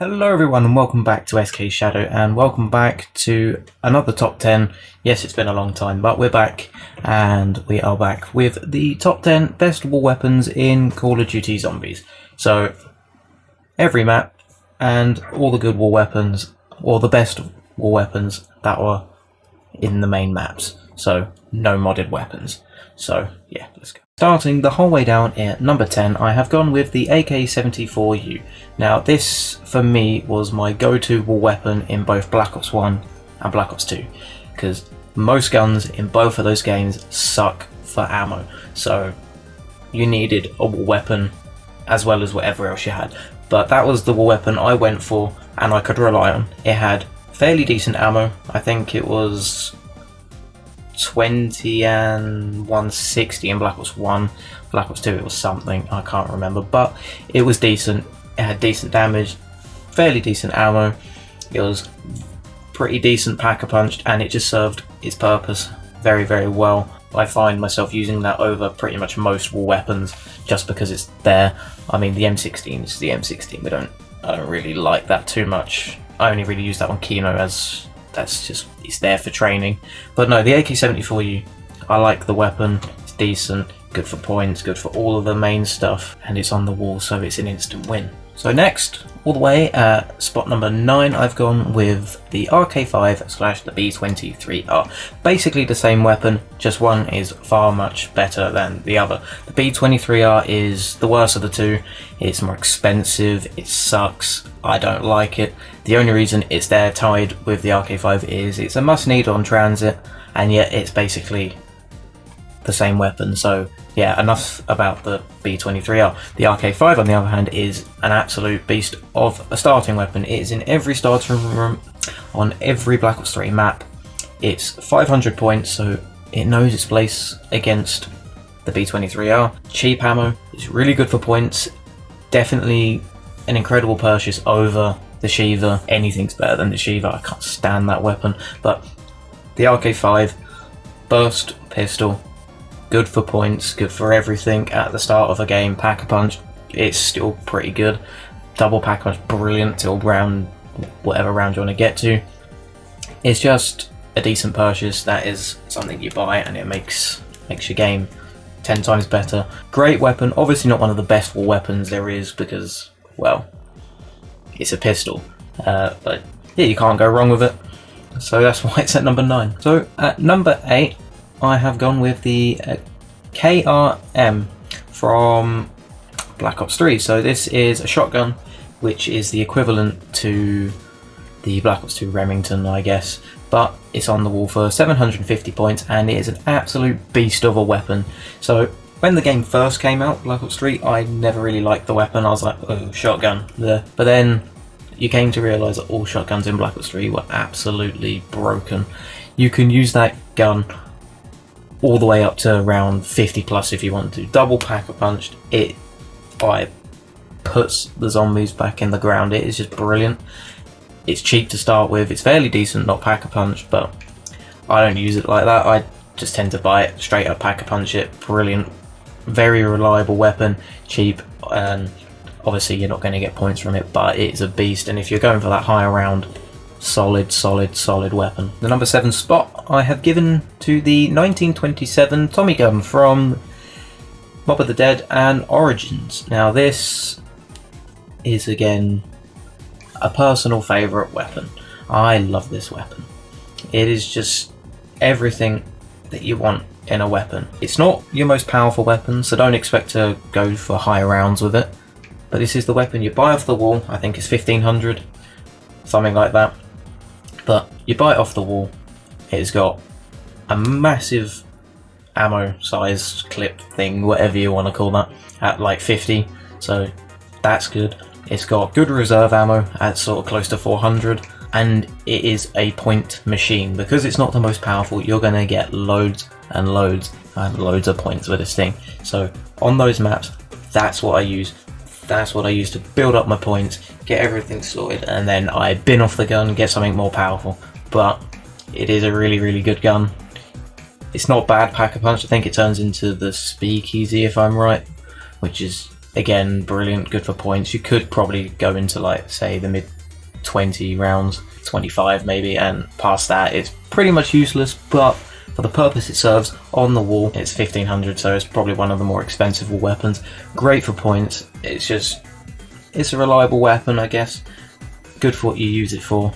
Hello everyone and welcome back to SkShadow and welcome back to another top 10. Yes, it's been a long time, but we're back and we are back with the top 10 best war weapons in Call of Duty Zombies. So every map and all the good war weapons, or the best war weapons that were in the main maps. So no modded weapons. So yeah, let's go. Starting the whole way down at number 10, I have gone with the AK-74U. Now this, for me, was my go-to war weapon in both Black Ops 1 and Black Ops 2, because most guns in both of those games suck for ammo, so you needed a war weapon as well as whatever else you had. But that was the war weapon I went for and I could rely on. It had fairly decent ammo. I think it was 20 and 160 in Black Ops 1. Black Ops 2 it was something, I can't remember, but it was decent. It had decent damage, fairly decent ammo, it was pretty decent pack-a-punched, and it just served its purpose very, very well. I find myself using that over pretty much most war weapons just because it's there. I mean, the M16 is the M16, I don't really like that too much. I only really use that on Kino as that's just, it's there for training. But no, the AK-74U, I like the weapon, it's decent, good for points, good for all of the main stuff, and it's on the wall, so it's an instant win. So next, all the way at spot number 9, I've gone with the RK5 / the B23R. Basically the same weapon, just one is far much better than the other. The B23R is the worst of the two. It's more expensive, it sucks, I don't like it. The only reason it's there tied with the RK5 is it's a must need on transit, and yet it's basically the same weapon. So yeah, enough about the B23R. The RK5 on the other hand is an absolute beast of a starting weapon. It is in every starting room on every Black Ops 3 map. It's 500 points, so it knows its place against the B23R. Cheap ammo, it's really good for points. Definitely an incredible purchase over the Shiva. Anything's better than the Shiva, I can't stand that weapon. But the RK5, burst pistol, good for points, good for everything at the start of a game. Pack-a-punch, it's still pretty good. Double pack-a-punch, brilliant till round, whatever round you want to get to. It's just a decent purchase. That is something you buy and it makes your game 10 times better. Great weapon, obviously not one of the best war weapons there is because, well, it's a pistol. But yeah, you can't go wrong with it. So that's why it's at number 9. So at number 8, I have gone with the KRM from Black Ops 3. So this is a shotgun, which is the equivalent to the Black Ops 2 Remington, I guess, but it's on the wall for 750 points, and it is an absolute beast of a weapon. So when the game first came out, Black Ops 3, I never really liked the weapon. I was like, oh, shotgun. But then you came to realise that all shotguns in Black Ops 3 were absolutely broken. You can use that gun all the way up to around 50 plus if you want to. Double pack-a-punched, it puts the zombies back in the ground. It is just brilliant. It's cheap to start with, it's fairly decent, not pack-a-punch, but I don't use it like that. I just tend to buy it straight up, pack-a-punch it. Brilliant, very reliable weapon, cheap, and obviously you're not going to get points from it, but it's a beast. And if you're going for that higher round, solid weapon. The number 7 spot I have given to the 1927 Tommy gun from Mob of the Dead and Origins. Now this is again a personal favourite weapon. I love this weapon. It is just everything that you want in a weapon. It's not your most powerful weapon, so don't expect to go for high rounds with it, but this is the weapon you buy off the wall. I think it's 1500, something like that. But you buy it off the wall, it's got a massive ammo size clip thing, whatever you want to call that, at like 50, so that's good. It's got good reserve ammo at sort of close to 400, and it is a point machine. Because it's not the most powerful, you're going to get loads and loads and loads of points with this thing. So on those maps, that's what I use. That's what I use to build up my points, get everything sorted, and then I bin off the gun, get something more powerful. But it is a really, really good gun. It's not bad pack-a-punch. I think it turns into the Speakeasy if I'm right, which is again, brilliant, good for points. You could probably go into like, say, the mid 20 rounds, 25 maybe, and past that it's pretty much useless, but for the purpose it serves on the wall, it's 1500, so it's probably one of the more expensive wall weapons. Great for points. It's a reliable weapon, I guess. Good for what you use it for,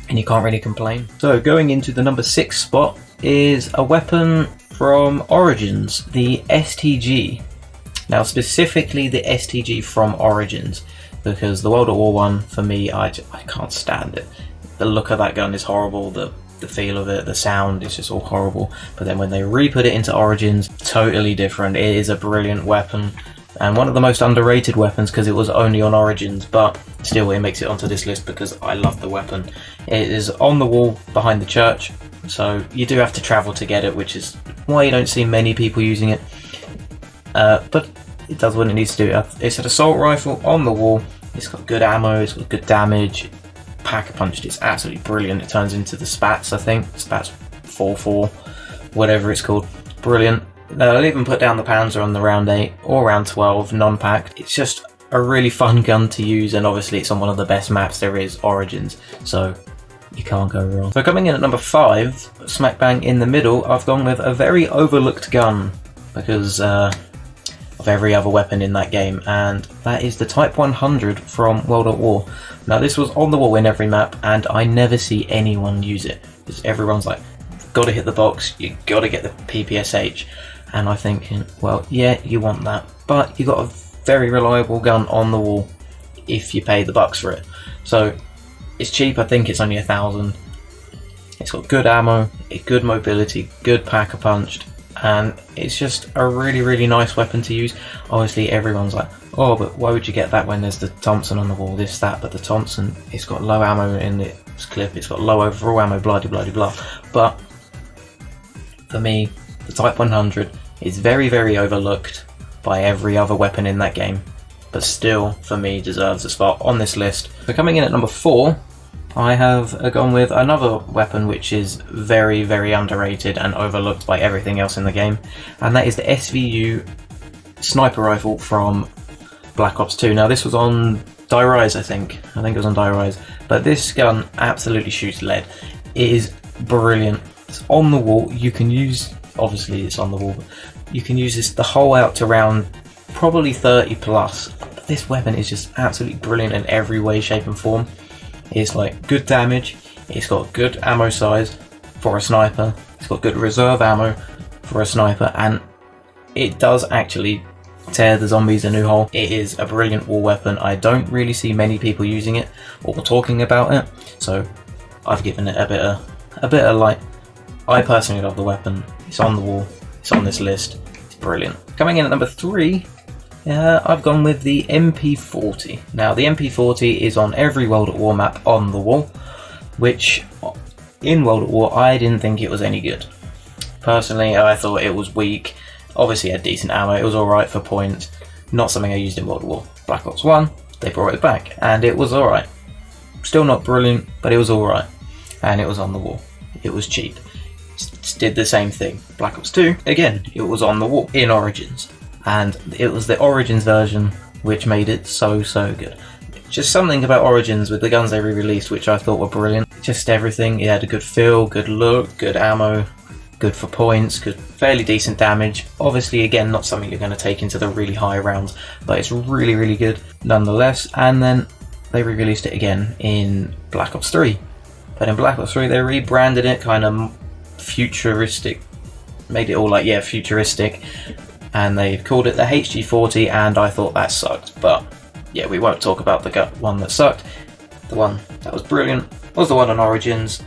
and you can't really complain. So going into the number 6 spot is a weapon from Origins, the STG. Now specifically the STG from Origins, because the World at War one, for me, I can't stand it. The look of that gun is horrible, the feel of it, the sound is just all horrible. But then when they re-put it into Origins, totally different. It is a brilliant weapon, and one of the most underrated weapons because it was only on Origins, but still it makes it onto this list because I love the weapon. It is on the wall behind the church, so you do have to travel to get it, which is why you don't see many people using it. But it does what it needs to do. It's an assault rifle on the wall. It's got good ammo, it's got good damage. Packer punched, it's absolutely brilliant. It turns into the Spats, I think. Spats 4-4, whatever it's called. Brilliant. I'll even put down the Panzer on the round 8 or round 12 non-packed. It's just a really fun gun to use, and obviously it's on one of the best maps there is, Origins, so you can't go wrong. So coming in at number 5, smack bang in the middle, I've gone with a very overlooked gun because of every other weapon in that game, and that is the Type 100 from World at War. Now this was on the wall in every map, and I never see anyone use it because everyone's like, got to hit the box, you got to get the PPSH, and I'm thinking, well, yeah, you want that, but you got a very reliable gun on the wall if you pay the bucks for it. So it's cheap. I think it's only 1,000. It's got good ammo, good mobility, good packer punched, and it's just a really nice weapon to use. Obviously everyone's like, oh, but why would you get that when there's the Thompson on the wall, this, that, but the Thompson, it's got low ammo in its clip, it's got low overall ammo, blah blah blah blah. But for me, the Type 100 is very overlooked by every other weapon in that game, but still for me deserves a spot on this list. So coming in at number 4, I have gone with another weapon which is very underrated and overlooked by everything else in the game, and that is the Svu Sniper Rifle from Black Ops 2. Now this was on Ryzen, I think it was on Ryzen, but this gun absolutely shoots lead. It is brilliant. It's on the wall. You can use, obviously it's on the wall, but you can use this the whole way out to round probably 30 plus. But this weapon is just absolutely brilliant in every way, shape and form. It's like good damage, it's got good ammo size for a sniper, it's got good reserve ammo for a sniper, and it does actually tear the zombies a new hole. It is a brilliant wall weapon. I don't really see many people using it or talking about it, so I've given it a bit of light. I personally love the weapon. It's on the wall, it's on this list, it's brilliant. Coming in at number 3, I've gone with the MP40. Now the MP40 is on every World at War map on the wall, which in World at War I didn't think it was any good. Personally, I thought it was weak. Obviously it had decent ammo, it was alright for points. Not something I used in World at War. Black Ops 1, they brought it back, and it was alright. Still not brilliant, but it was alright. And it was on the wall. It was cheap. Did the same thing. Black Ops 2, again, it was on the wall in Origins. And it was the Origins version which made it so good. Just something about Origins with the guns they re-released which I thought were brilliant. Just everything. It had a good feel, good look, good ammo, good for points, good, fairly decent damage. Obviously, again, not something you're going to take into the really high rounds, but it's really good nonetheless. And then they re-released it again in Black Ops 3. But in Black Ops 3 they rebranded it kind of futuristic, made it all like, yeah, futuristic, and they called it the HG40, and I thought that sucked. But yeah, we won't talk about the one that sucked. The one that was brilliant was the one on Origins.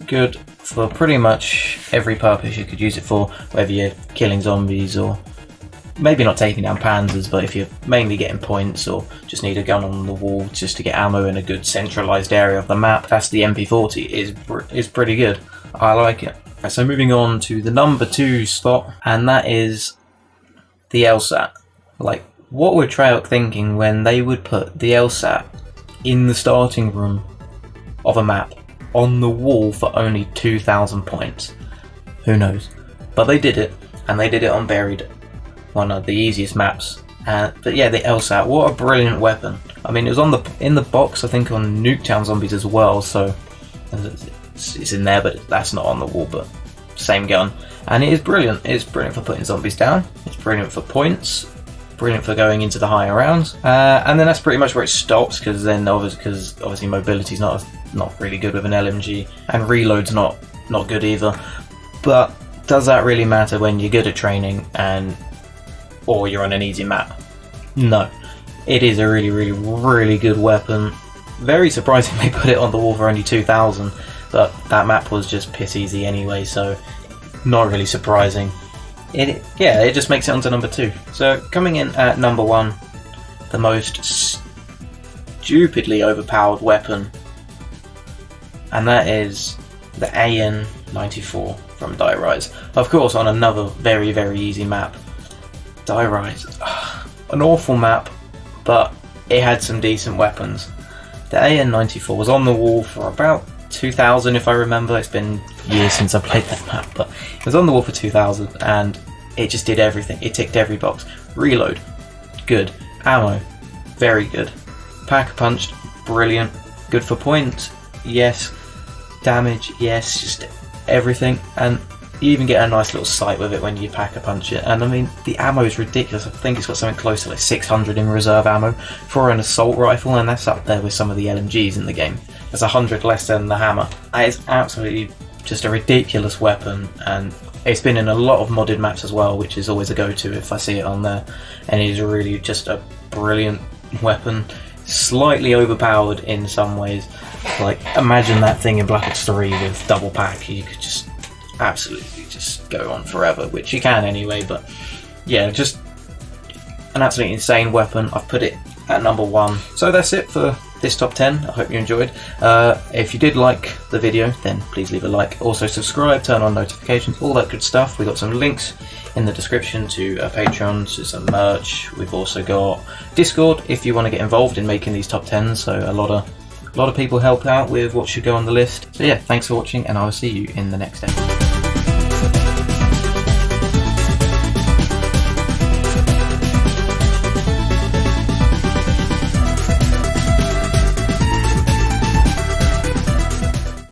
Good for pretty much every purpose you could use it for, whether you're killing zombies or maybe not taking down panzers, but if you're mainly getting points or just need a gun on the wall just to get ammo in a good centralized area of the map, that's the MP40. is pretty good. I like it. Right, so moving on to the number 2 spot, and that is the Lsat. Like, what were Treyarch thinking when they would put the Lsat in the starting room of a map on the wall for only 2,000 points? Who knows? But they did it, and they did it on Buried, one of the easiest maps But yeah, the Lsat, what a brilliant weapon. I mean, it was in the box, I think, on Nuketown Zombies as well, so it's in there, but that's not on the wall, but same gun. And it is brilliant. It's brilliant for putting zombies down, it's brilliant for points, brilliant for going into the higher rounds, and then that's pretty much where it stops, because obviously mobility's not really good with an LMG, and reload's not good either. But does that really matter when you're good at training or you're on an easy map? No. It is a really good weapon. Very surprisingly put it on the wall for only 2,000, but that map was just piss easy anyway, so not really surprising. It just makes it onto number 2. So coming in at number 1, the most stupidly overpowered weapon, and that is the AN-94 from Die Rise. Of course, on another very easy map. Die Rise, an awful map, but it had some decent weapons. The AN-94 was on the wall for about 2,000 if I remember. It's been years since I played that map, but it was on the wall for 2,000 and it just did everything. It ticked every box. Reload, good. Ammo, very good. Pack-a-punched, brilliant. Good for points, yes. Damage, yes, just everything. And you even get a nice little sight with it when you pack-a-punch it. And I mean, the ammo is ridiculous. I think it's got something close to like 600 in reserve ammo for an assault rifle, and that's up there with some of the LMGs in the game. There's 100 less than the hammer. It's absolutely just a ridiculous weapon, and it's been in a lot of modded maps as well, which is always a go-to if I see it on there. And it is really just a brilliant weapon. Slightly overpowered in some ways. Like, imagine that thing in Black Ops 3 with double pack. You could just absolutely just go on forever, which you can anyway, but yeah, just an absolutely insane weapon. I've put it at number 1. So that's it for this top 10. I hope you enjoyed. If you did like the video, then please leave a like. Also subscribe, turn on notifications, all that good stuff. We got some links in the description to Patreon, to some merch. We've also got Discord if you want to get involved in making these top 10s. So a lot of people help out with what should go on the list. So yeah, thanks for watching, and I will see you in the next episode.